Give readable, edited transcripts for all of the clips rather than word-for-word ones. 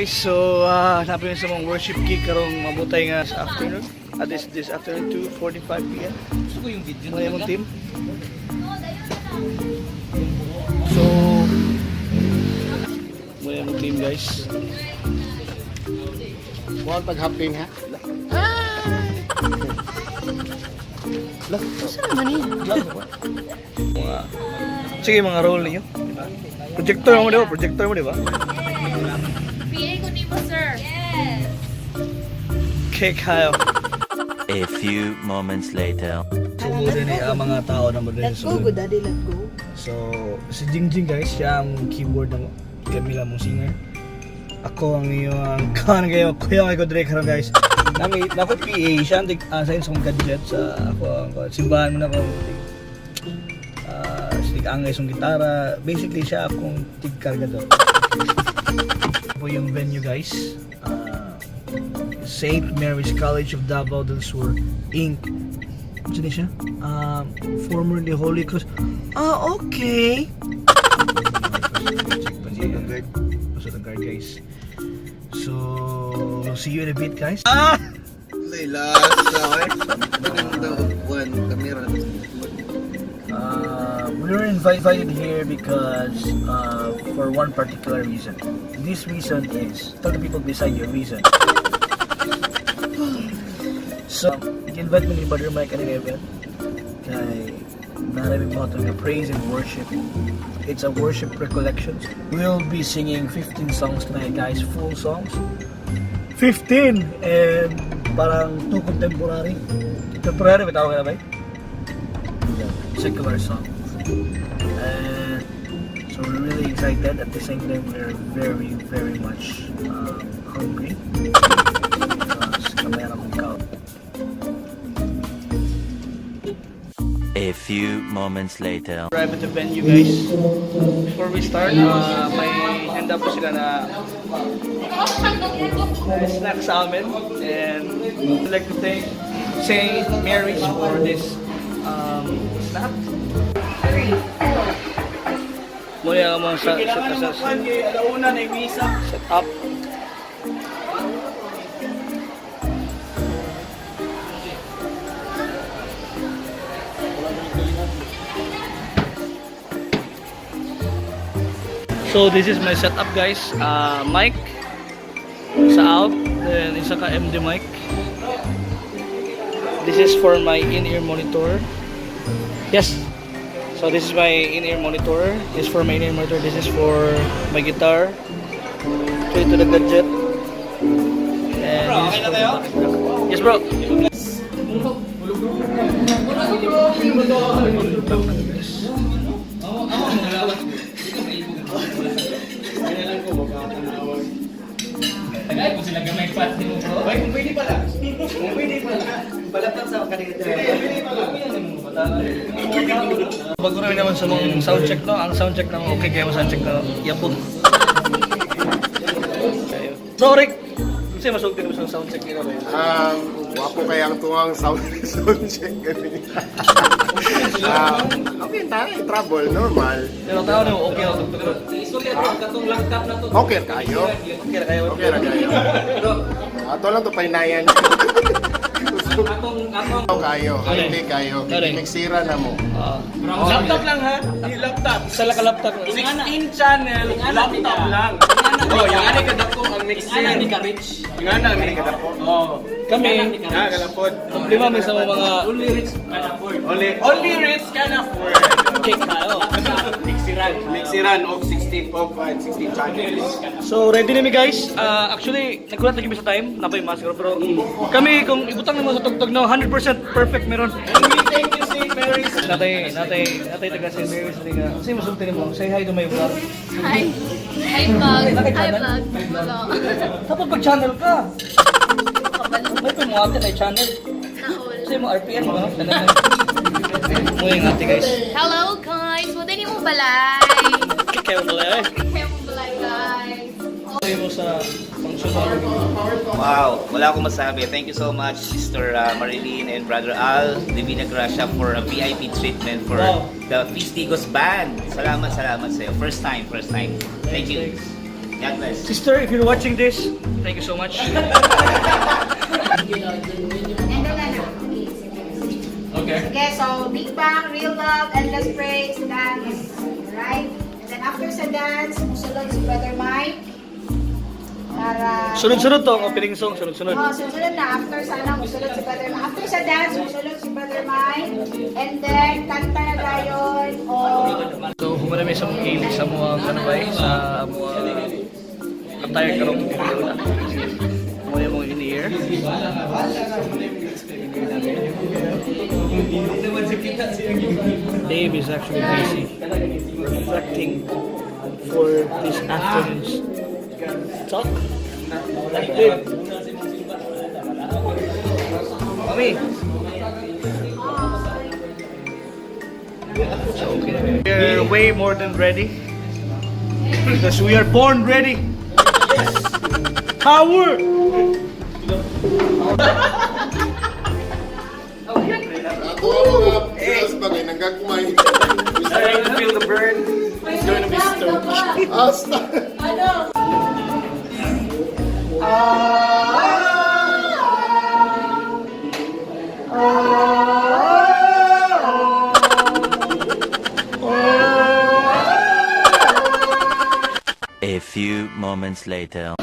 guys, so napin sa mga worship gig karong mabutay nga sa afternoon. This afternoon 2:45 p.m. Gusto ko yung video Mga yung team. So mga yung team guys. Huwag pag-hopping ha. Saan naman mga sige mga role niyo. Projector mo diba? Projector mo diba? PA ko nimo, sir. Yes. Okay, kayo. A few moments later. So, din ang mga tao na mo din. Let's go, good daddy, let's go. So, si Jingjing guys, siya ang keyboard ng Camille mong singer. Ako ang iyong kan kayo, kuya ko dire karon guys. Nami nako PA siya ang sa isang gadget sa ako ang simbahan mo na ko. Sig angay song gitara. Basically siya akong tigkargador. Po yung venue guys. St. Mary's College of Bansalan Inc. Ano siya? Formerly Holy Cross. Okay. Pasok ang guard guys. So, see you in a bit guys. Layla, We were invited here because for one particular reason. This reason is, tell the people beside your reason. So, invite me ni Brother Mike and Evan kay maraming mga talaga praise and worship. It's a worship recollection. We'll be singing 15 songs tonight guys, full songs. 15! And parang 2 contemporary. Contemporary, may tawag ka na ba? Yeah, secular song. And so we're really excited. At the same time, we're very, very much hungry. Kamera mong kao. A few moments later. Arrive at the venue guys. Before we start, may hand up po sila na snack sa amin. And I'd like to thank St. Mary's for this snack. Muna ang mga set up. So this is my setup guys. Mic sa out, then isa ka MD mic. This is for my in-ear monitor. Yes. So this is my in-ear monitor. This is for my in-ear monitor. This is for my guitar. Straight to the gadget. And this is for the background. Yes bro. Kung sila gamay pat din mo bro. Kung pwede pala. Kung pwede pala. Balapag sa kanina. Pwede pala. Bago rin naman sa mga soundcheck no. Ang soundcheck ng okay kaya mo soundcheck na yapon. Bro Rick, kasi masugti naman sa soundcheck nila ba yun? Wapo kaya ang tuwang sound check gani. Okay tayo, trouble, normal. Pero tao na okay ako tugtog. Katong laptop na to. Okay kayo. Okay na kayo. Okay ra kayo. Ato lang to painayan. Atong Kayo, hindi kayo. Miksira na mo. laptop lang ha. Di laptop. Isa lang ka laptop. 16 channel laptop lang. Oh, yung ani kada ko ang mix. Ana ni ka rich. Yung ana ni kadako. Oh. Kami, Kalapod. problema may sa mga Only rich can afford. Only rich can afford. cake tayo. Miksiran og 16 og 16 channels. So ready na mi guys. Actually, nagkulat na kami sa time. Napay masker pero kami kung ibutang naman sa tugtog no 100% perfect meron. And we thank you St. Mary's. Natay taga St. Mary's nga. Kasi masulti mo. Say hi to my vlog. Hi. Hi, vlog. Hi, vlog. Hello. Tapos pag channel ka. May pumuha ay channel. Naul. Kasi mo RPM mo. Muli nga ate guys. Hello, guys. Wala din mo balay. Kaya mo pala eh. Kaya mo balay, guys. Kaya mo sa function mo. Wow, wala akong masabi. Thank you so much, Sister Marilyn and Brother Al, Divina Gracia, for a VIP treatment for the Feast Digos Band. Salamat sa'yo. First time. Thank you. God bless. Sister, if you're watching this, thank you so much. Okay, so Big Bang, Real Love, Endless Praise, dance. Right? And then after sa dance, musulod si Brother Mike. Para... Sunod-sunod to ang opening song, sunod-sunod. Oh, sunod na. After sana, musulod si Brother Mike. After sa dance, musulod si Brother Mike. And then, kanta na dayon. So, humarami sa mga kilig sa mga kanabay, sa mga katayag karong pinagawin na. Mga yung mga in-ear. Dave is actually busy reflecting for this afternoon's talk. Dave. Mami. So, we're way more than ready. Because we are born ready. Power! Starting to feel the burn. It's going to be stoked. A few moments later.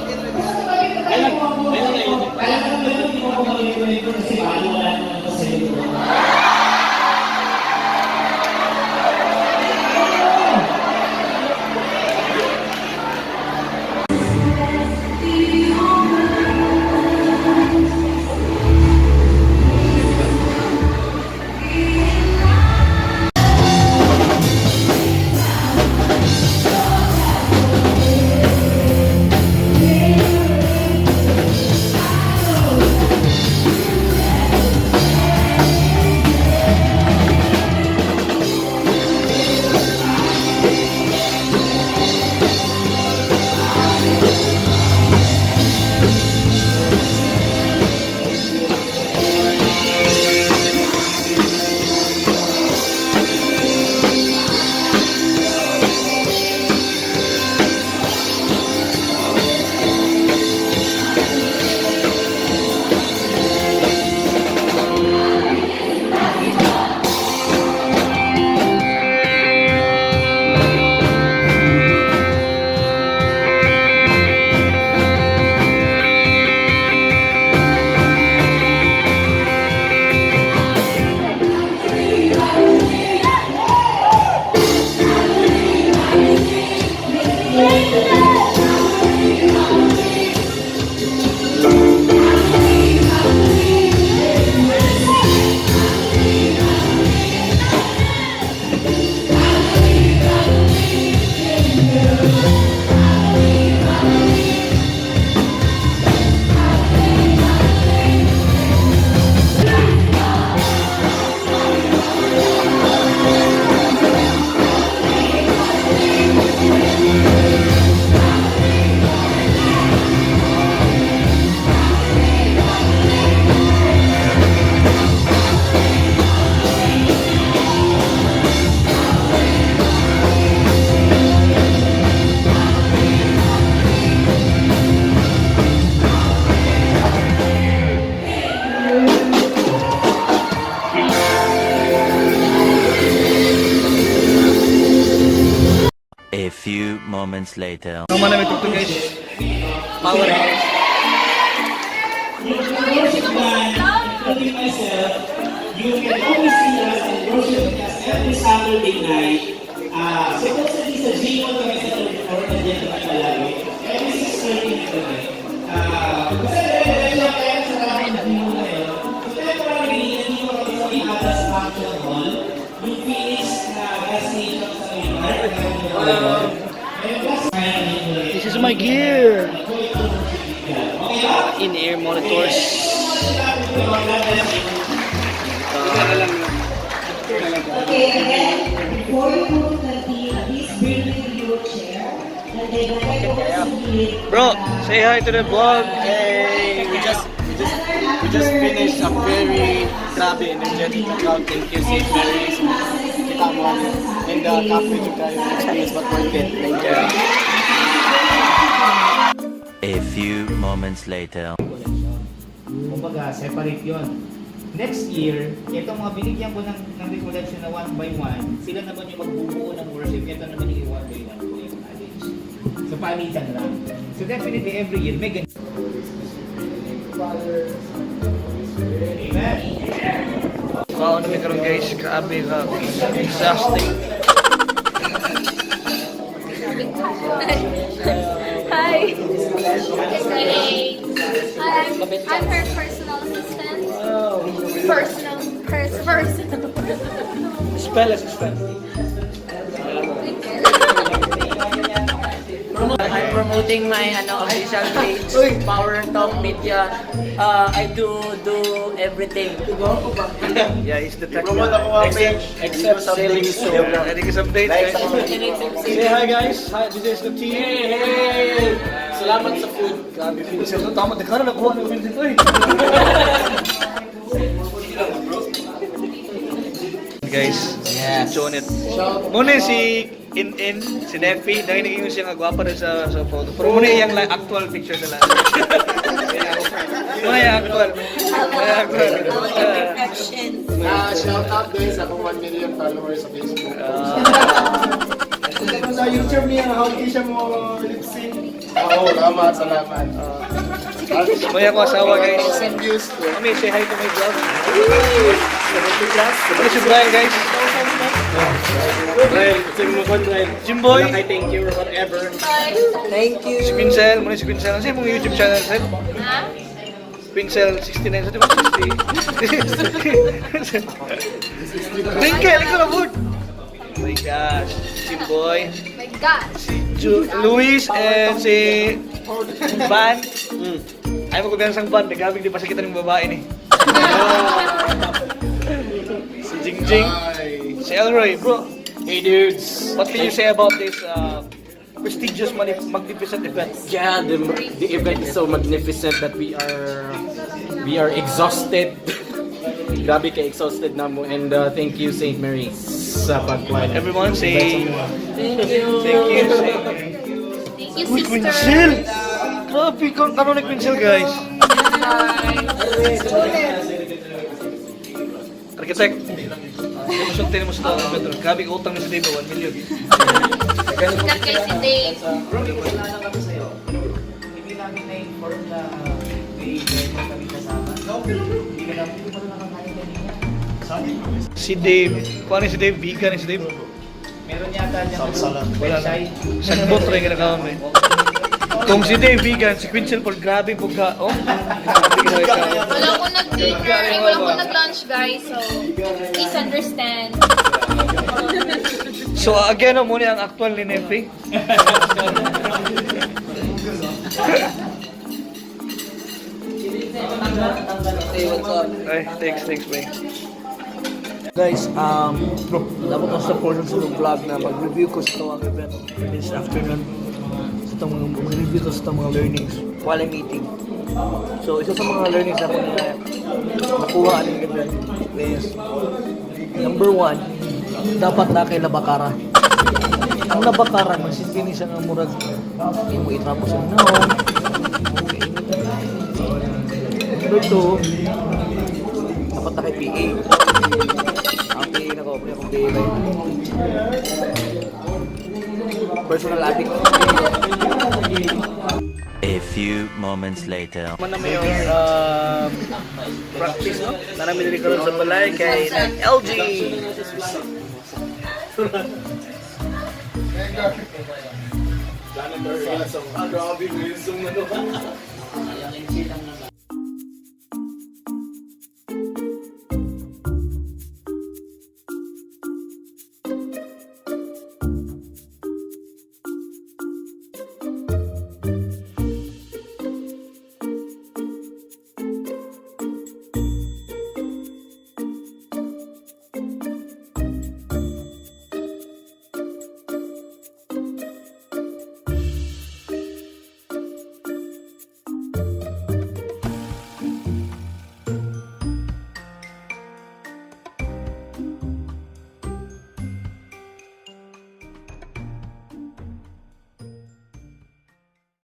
A few moments later. Ang manamit ito guys. Power. Including myself, you can always see us and worship with us every Saturday night. Supposedly sa J.L kami sa 34 na dyan kami palagi. Every 6:30 kami. Kasi dire-diretso kaya sa raming view ngayon. So temporarily, nandito kami sa may Adas Function Hall. Yung Phoenix na gas station sa may park. This is my gear. In-ear monitors. Okay, again, before you move to the please bring with your chair. And then I go to Bro, say hi to the vlog. Hey, we just finished a very grabe energetic account. Thank you, St. Mary's. Kita mo and coverage of the experience but worth it. Thank you. A few moments later. Kumbaga, separate yon. Next year, itong mga binigyan ko ng recollection na one by one, sila naman yung magbubuo ng worship. Ito naman yung one by one ko yung arrange. So, paalitan lang. So, definitely every year, may ganyan. Amen. Wow, ano may karoon guys, grabe ka, exhausting. Hi. I'm her personal assistant. Personal. Spell assistant. I'm promoting my official page, Power Talk Media. I do everything. Yeah, he's the tech guy. Except selling soap. I think it's update guys. Say hi guys, hi, this is the team. Hey! Salamat sa food. Grabe, Vincent, tama, di ka na nakuha ng Vincent, oy. Guys, Jonet. Muna si In, si Nefy, nakinig yung siya nga gwapa rin sa photo. Pero muna yung actual picture nila. Muna yung actual. Shout out guys, ako 1 million followers sa Facebook. Sa YouTube niya, how siya mo lip sync? Oo, salamat. Maya ko asawa guys. 1,000 views to. Kami, say hi to my vlog. Ano si Brian guys? Bryll, Bryll. Jimboy. I thank you or whatever. Thank you. Si Queencel, muna si Queencel. Ano siya mong YouTube channel, Sel? Ha? Queencel 69, sa di ba 60? Twinkle, ikaw na food! Oh my gosh, si Boy, My God. si Luis, and si Vhan. Ayaw mo kumiyang sang Vhan, nagkabig di pa sa kita ng babae ni. Si Jingjing, si Elroy, bro. Hey dudes. What can you say about this prestigious, magnificent event? Yeah, the event is so magnificent that we are exhausted. Grabe ka exhausted na mo, and thank you St. Mary's sa pagkuhan. Everyone say Thank you. thank you. Thank you, Uy, sister. Queencel! Grabe, ano ni Queencel, guys? Architect, demonstratin mo sa metro. Grabe, utang na sa Dave, 1 million. Sikat kay si Dave. Hindi namin na-inform na may kami kasama. Hindi ka namin nakakain kanina. Si Dave, kung ano si Dave, vegan si Dave. Meron yata niya. Wala na. Sagbot rin ka na eh. Kung si Dave vegan, si Queencel Paul, grabe po ka. Oh, Wala ko nag-dinner. Wala ko nag-lunch, guys. So, please understand. So again, muna ang actual ni Nefy. Hey, what's up? Ay, thanks, bye. Guys, dapat ko sa portion sa vlog na mag-review ko sa tawang event this afternoon. Sa itong mag-review ko sa itong mga learnings while meeting. So, isa sa mga learnings na nakuha ng event is number 1, dapat na kay labakara. Ang labakara, magsispini siya ng murag yung itrapo sa naon. Number 2, dapat na kay PA. Personal addict. A few moments later. Mana may practice, no? Nara may nilikaroon sa balay kay LG.